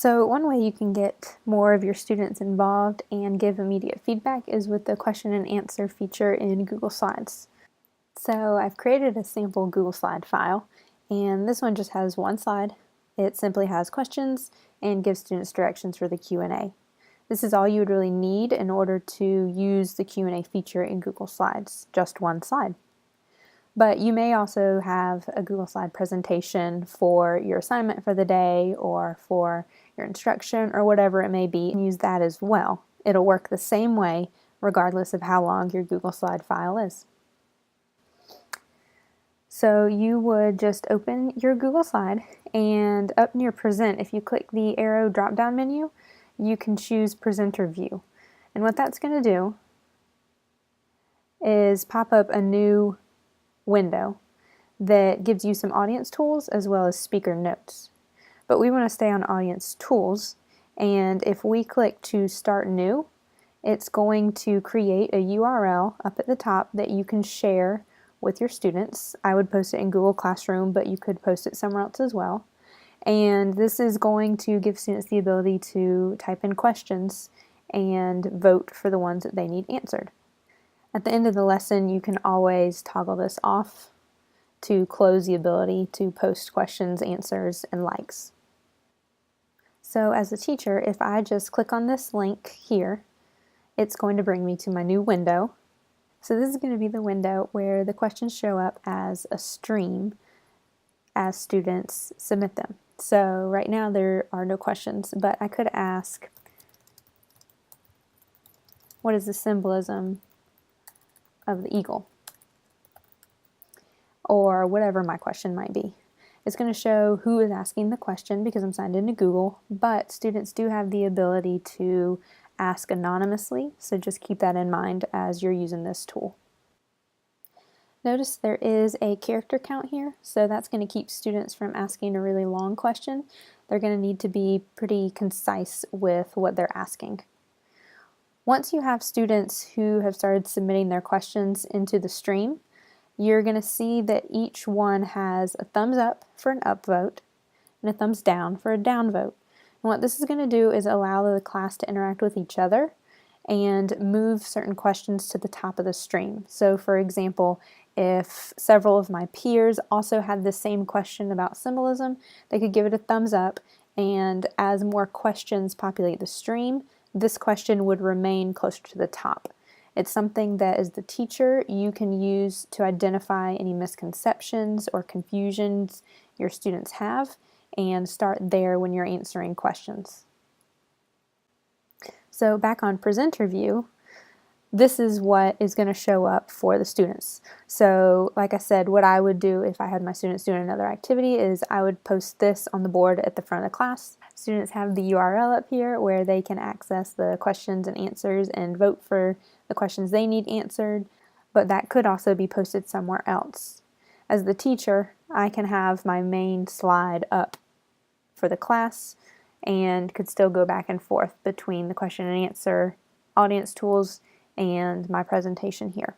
So one way you can get more of your students involved and give immediate feedback is with the question and answer feature in Google Slides. So I've created a sample Google Slide file, and this one just has one slide. It simply has questions and gives students directions for the Q&A. This is all you would really need in order to use the Q&A feature in Google Slides, just one slide. But you may also have a Google Slide presentation for your assignment for the day or for your instruction or whatever it may be, and use that as well. It'll work the same way regardless of how long your Google Slide file is. So you would just open your Google Slide, and up near Present, if you click the arrow drop-down menu, you can choose Presenter View. And what that's going to do is pop up a new window that gives you some audience tools as well as speaker notes. But we want to stay on audience tools, and if we click to start new, it's going to create a URL up at the top that you can share with your students. I would post it in Google Classroom, but you could post it somewhere else as well. And this is going to give students the ability to type in questions and vote for the ones that they need answered. At the end of the lesson, you can always toggle this off to close the ability to post questions, answers, and likes. So as a teacher, if I just click on this link here, it's going to bring me to my new window. So this is going to be the window where the questions show up as a stream as students submit them. So right now there are no questions, but I could ask, what is the symbolism of the eagle? Or whatever my question might be. It's going to show who is asking the question because I'm signed into Google, but students do have the ability to ask anonymously, so just keep that in mind as you're using this tool. Notice there is a character count here, so that's going to keep students from asking a really long question. They're going to need to be pretty concise with what they're asking. Once you have students who have started submitting their questions into the stream, you're going to see that each one has a thumbs up for an up vote and a thumbs down for a down vote. And what this is going to do is allow the class to interact with each other and move certain questions to the top of the stream. So for example, if several of my peers also had the same question about symbolism, they could give it a thumbs up, and as more questions populate the stream, this question would remain closer to the top. It's something that as the teacher you can use to identify any misconceptions or confusions your students have and start there when you're answering questions. So back on presenter view, this is what is going to show up for the students. So like I said, what I would do if I had my students doing another activity is I would post this on the board at the front of the class. Students have the URL up here where they can access the questions and answers and vote for the questions they need answered, but that could also be posted somewhere else. As the teacher, I can have my main slide up for the class and could still go back and forth between the question and answer, audience tools, and my presentation here.